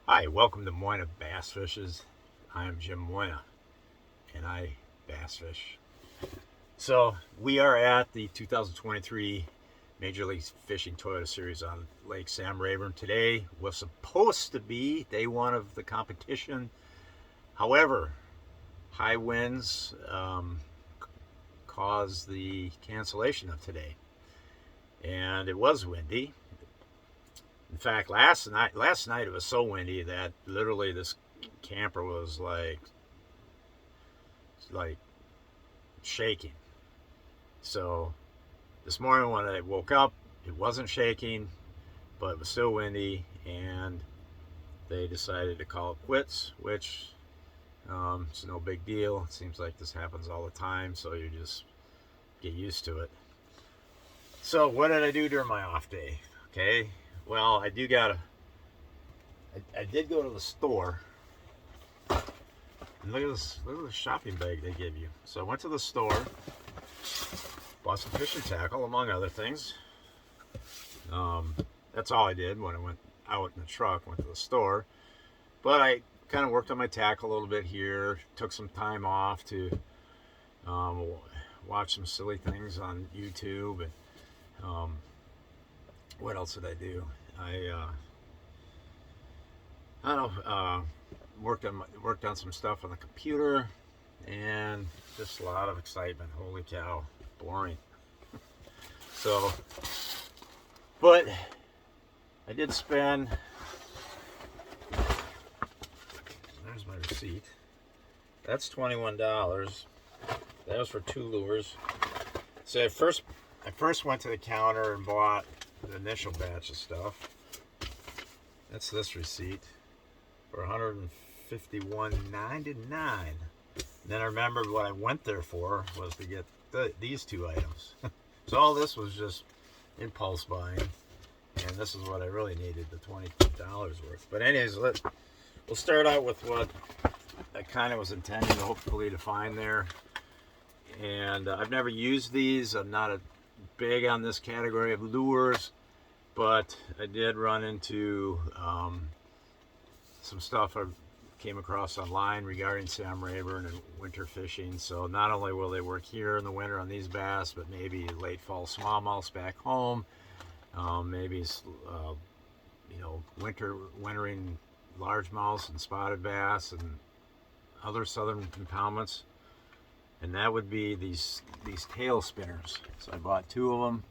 Hi, welcome to Moina Bass Fishes. I am Jim Moina, and I bass fish. So we are at the 2023 Major League Fishing Toyota Series on Lake Sam Rayburn. Today was supposed to be day one of the competition. However, high winds caused the cancellation of today, and it was windy. In fact, last night it was so windy that literally this camper was like shaking. So this morning when I woke up, it wasn't shaking, but it was still windy, and they decided to call it quits, which it's no big deal. It seems like this happens all the time, so you just get used to it. So what did I do during my off day? Okay, well, I did go to the store. And look at the shopping bag they give you. So I went to the store, bought some fishing tackle, among other things. That's all I did when I went out in the truck, went to the store. But I kind of worked on my tackle a little bit here, took some time off to watch some silly things on YouTube. And what else did I do? I don't know, worked on some stuff on the computer, and just a lot of excitement. Holy cow, boring. So, but I did spend. There's my receipt. That's $21. That was for 2 lures. So I first went to the counter and bought the initial batch of stuff. That's this receipt for $151.99. Then I remembered what I went there for was to get these 2 items. So all this was just impulse buying, and this is what I really needed, the $20 worth. But anyways, we'll start out with what I kind of was intending to hopefully to find there. And I've never used these. I'm not big on this category of lures, but I did run into some stuff I came across online regarding Sam Rayburn and winter fishing. So not only will they work here in the winter on these bass, but maybe late fall smallmouths back home, maybe wintering largemouths and spotted bass and other southern impoundments. And that would be these tail spinners. So I bought 2 of them,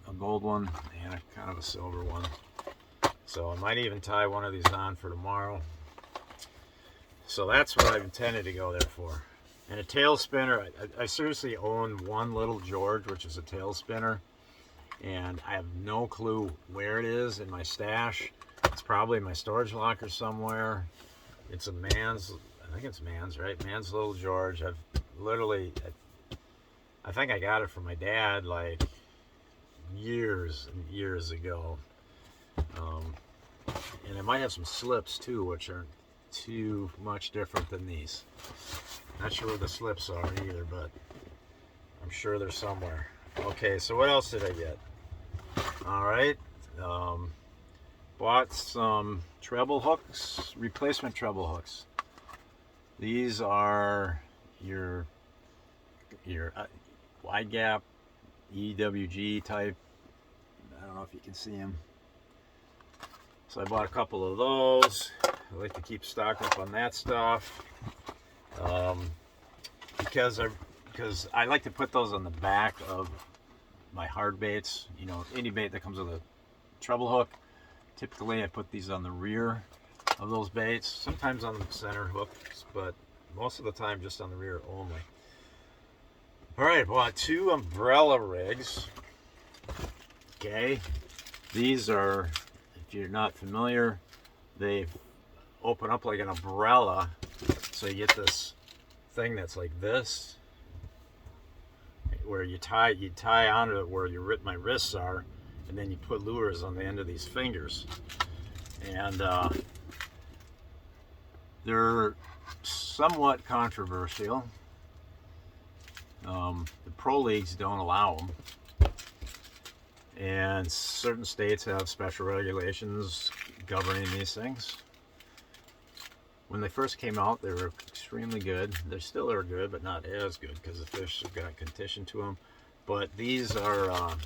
a gold one and a kind of a silver one. So I might even tie one of these on for tomorrow. So that's what I've intended to go there for. And a tail spinner, I seriously own one little George, which is a tail spinner, and I have no clue where it is in my stash. It's probably in my storage locker somewhere. It's a man's, I think it's man's, right? Man's little George. I think I got it from my dad like years and years ago. And it might have some slips too, which aren't too much different than these. Not sure where the slips are either, but I'm sure they're somewhere. Okay, so what else did I get? All right, bought some treble hooks, replacement treble hooks. These are your wide gap EWG type. I don't know if you can see them. So I bought a couple of those. I like to keep stock up on that stuff, because I like to put those on the back of my hard baits. You know, any bait that comes with a treble hook, typically I put these on the rear of those baits, sometimes on the center hooks, but most of the time just on the rear only. All right, bought 2 umbrella rigs. Okay, these are, if you're not familiar, they open up like an umbrella, so you get this thing that's like this, where you tie onto it where my wrists are, and then you put lures on the end of these fingers. And they're somewhat controversial. The pro leagues don't allow them, And certain states have special regulations governing these things. When they first came out, they were extremely good. They still are good, but not as good because the fish have got condition to them. But these are,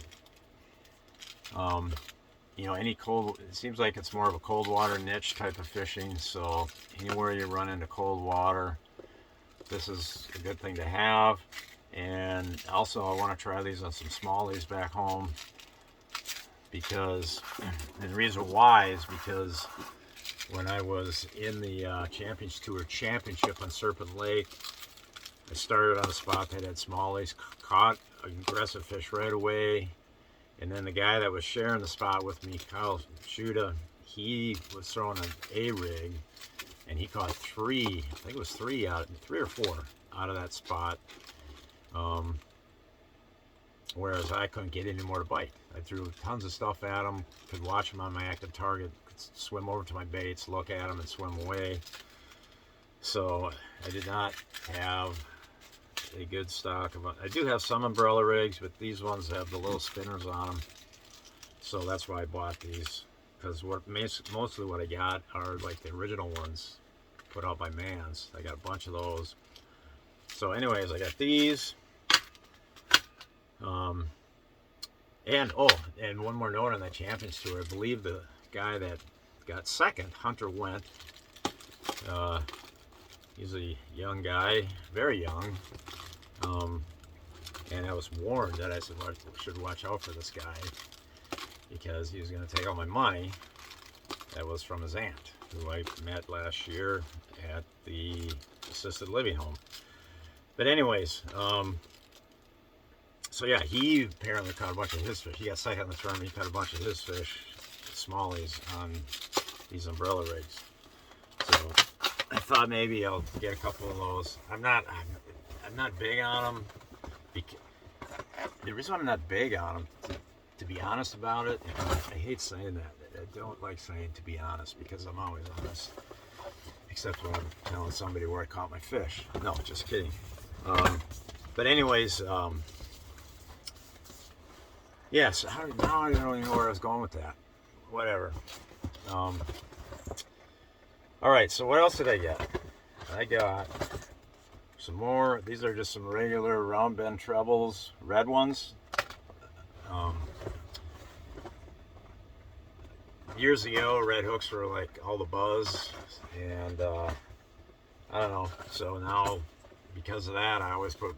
you know, any cold, it seems like it's more of a cold water niche type of fishing. So anywhere you run into cold water, this is a good thing to have. And also I want to try these on some smallies back home, because, and the reason why is because when I was in the Champions Tour Championship on Serpent Lake, I started on a spot that had smallies, caught aggressive fish right away, and then the guy that was sharing the spot with me, Kyle Shuda, he was throwing an A-rig, and he caught three, I think it was three or four out of that spot, whereas I couldn't get any more to bite. I threw tons of stuff at him, could watch him on my active target, could swim over to my baits, look at him, and swim away. So I did not have a good stock of, I do have some umbrella rigs, but these ones have the little spinners on them, so that's why I bought these, because mostly what I got are like the original ones put out by Mans. I got a bunch of those. So anyways, I got these, and one more note on that Champions Tour. I believe the guy that got second, Hunter Went, he's a young guy, very young, and I was warned that I should watch out for this guy, because he was going to take all my money that was from his aunt, who I met last year at the assisted living home. But anyways, so yeah, he apparently caught a bunch of his fish. He got second in the tournament. He caught a bunch of his fish, smallies, on these umbrella rigs. So I thought maybe I'll get a couple of those. I'm not big on them. The reason I'm not big on them, to be honest about it, I hate saying that. I don't like saying to be honest, because I'm always honest, except when I'm telling somebody where I caught my fish. No, just kidding. But anyways, yes, now I don't even know where I was going with that. Whatever. All right, so what else did I get? I got some more. These are just some regular round bend trebles, red ones. Years ago, red hooks were like all the buzz, and I don't know. So now, because of that, I always put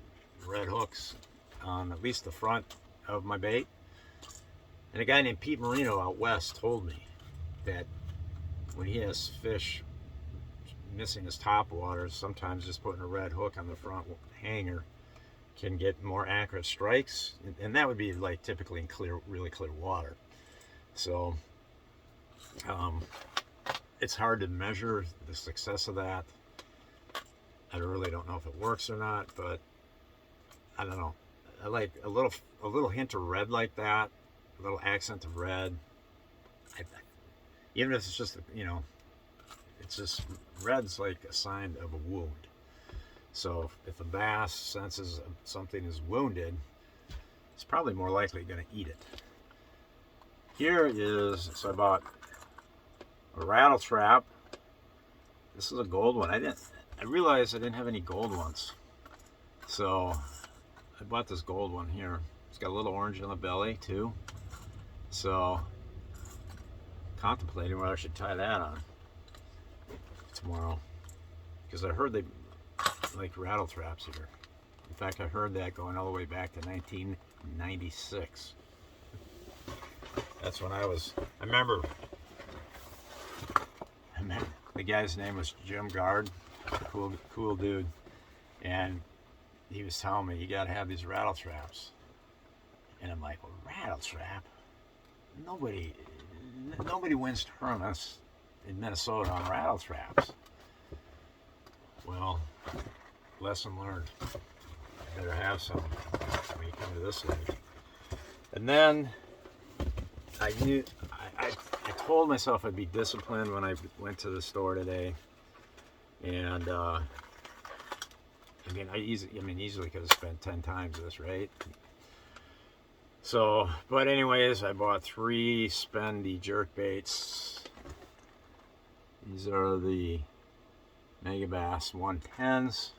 red hooks on at least the front of my bait. And a guy named Pete Marino out west told me that when he has fish missing his top water, sometimes just putting a red hook on the front hanger can get more accurate strikes, and that would be like typically in really clear water. So it's hard to measure the success of that. I really don't know if it works or not, but I don't know. I like a little hint of red like that, a little accent of red. Even if it's just, you know, it's just, red's like a sign of a wound. So if a bass senses something is wounded, it's probably more likely going to eat it. Here is, so I bought a rattle trap. This is a gold one. I realized I didn't have any gold ones, so I bought this gold one here. It's got a little orange on the belly too, so contemplating whether I should tie that on tomorrow, because I heard they like rattle traps here. In fact, I heard that going all the way back to 1996. That's when I remember the guy's name was Jim Guard, cool dude, and he was telling me you got to have these rattle traps, and I'm like, well, rattle trap? Nobody wins tournaments in Minnesota on rattle traps. Well, lesson learned. I better have some when you come to this lake. And then I told myself I'd be disciplined when I went to the store today, and easily could have spent 10 times this, right? So, but anyways, I bought 3 spendy jerk baits. These are the Mega Bass 110s.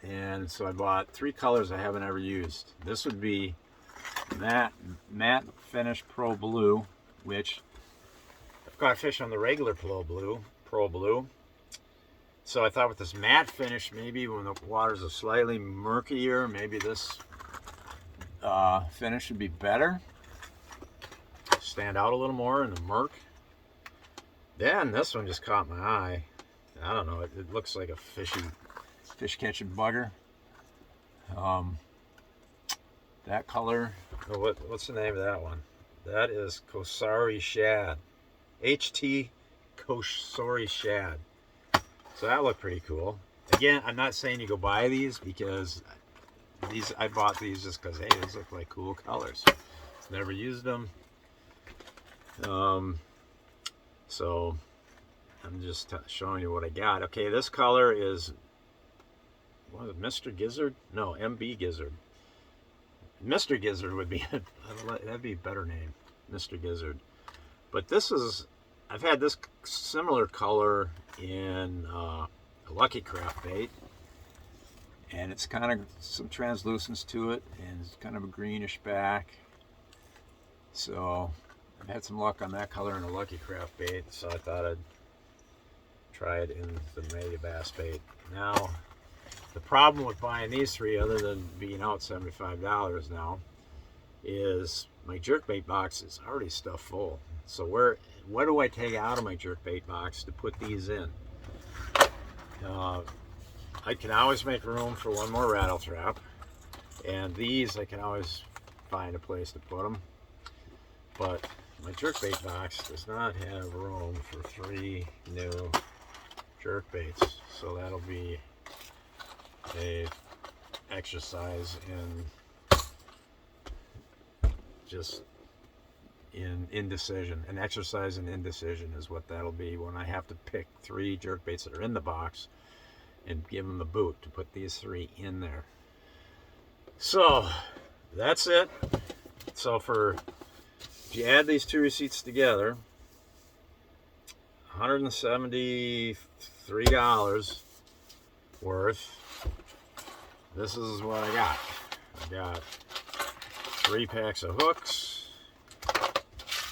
And so I bought 3 colors I haven't ever used. This would be matte finish Pro Blue, which I've got fish on the regular Pro Blue. So I thought with this matte finish, maybe when the water's a slightly murkier, maybe this finish would be better. Stand out a little more in the murk. Then this one just caught my eye. I don't know, it looks like a fish catching bugger. That color, oh, what's the name of that one? That is Kosari Shad. HT Kosari Shad. So that looked pretty cool. Again, I'm not saying you go buy these because I bought these just because, hey, these look like cool colors. Never used them. So I'm just showing you what I got. Okay, this color is, what is it, Mr. Gizzard? No, MB Gizzard. Mr. Gizzard would be, that'd be a better name, Mr. Gizzard. But this is, I've had this similar color in a Lucky Craft bait, and it's kind of some translucence to it, and it's kind of a greenish back. So I've had some luck on that color in a Lucky Craft bait, so I thought I'd try it in the Mega Bass bait. Now, the problem with buying these 3, other than being out $75 now, is my jerkbait box is already stuffed full. So what do I take out of my jerkbait box to put these in? I can always make room for one more rattle trap, and these I can always find a place to put them. But my jerkbait box does not have room for 3 new jerkbaits, so that'll be a exercise in just in indecision. An exercise in indecision is what that'll be when I have to pick 3 jerkbaits that are in the box and give them the boot to put these 3 in there. So that's it. So if you add these 2 receipts together, $173 worth. This is what I got. I got 3 packs of hooks,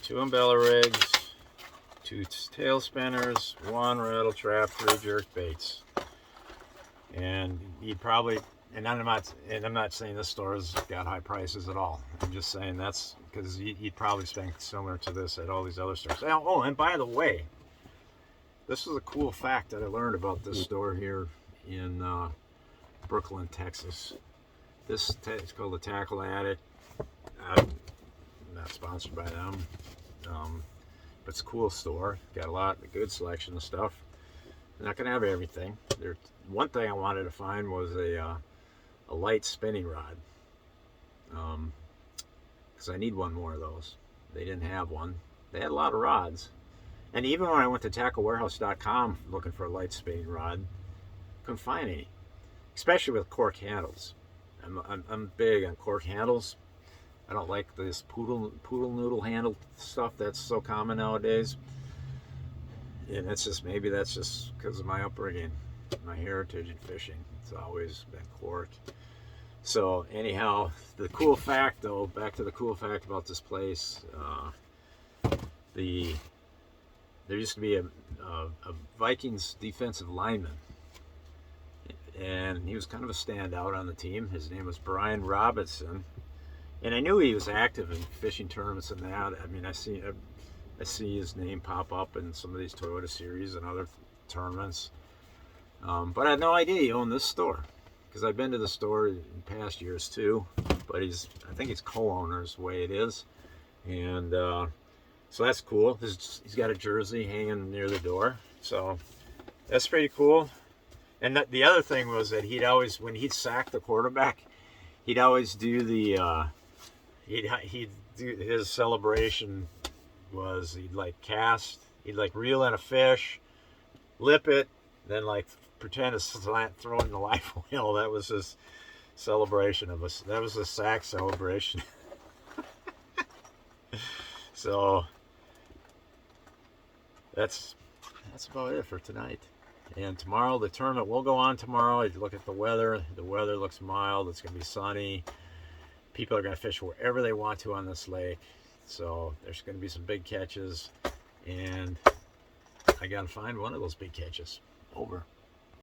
2 umbrella rigs, 2 tail spinners, 1 rattle trap, 3 jerk baits. And you'd probably, and I'm not saying this store has got high prices at all. I'm just saying that's because you'd probably spend similar to this at all these other stores. Oh, and by the way, this is a cool fact that I learned about this store here in Brooklyn, Texas. This is called the Tackle Addict. I'm not sponsored by them, but it's a cool store. Got a lot of good selection of stuff. I'm not gonna have everything. One thing I wanted to find was a light spinning rod, because I need one more of those. They didn't have one. They had a lot of rods, and even when I went to tacklewarehouse.com looking for a light spinning rod, couldn't find any. Especially with cork handles. I'm big on cork handles. I don't like this poodle noodle handle stuff that's so common nowadays. And maybe that's just because of my upbringing, my heritage in fishing. It's always been cork. So anyhow, the cool fact though, back to the cool fact about this place, there used to be a Vikings defensive lineman, and he was kind of a standout on the team. His name was Brian Robinson, and I knew he was active in fishing tournaments and that. I mean, I see his name pop up in some of these Toyota Series and other tournaments, but I had no idea he owned this store, because I've been to the store in past years too, but I think he's co-owner is the way it is, and so that's cool. He's got a jersey hanging near the door, so that's pretty cool. And the other thing was that he'd always, when he'd sack the quarterback, he'd always do his celebration was he'd like cast, he'd like reel in a fish, lip it, then like pretend to throw in the live wheel. That was his celebration of us. That was a sack celebration. So that's about it for tonight. And tomorrow, the tournament will go on tomorrow. If you look at the weather looks mild. It's going to be sunny. People are going to fish wherever they want to on this lake. So there's going to be some big catches. And I got to find one of those big catches. Over.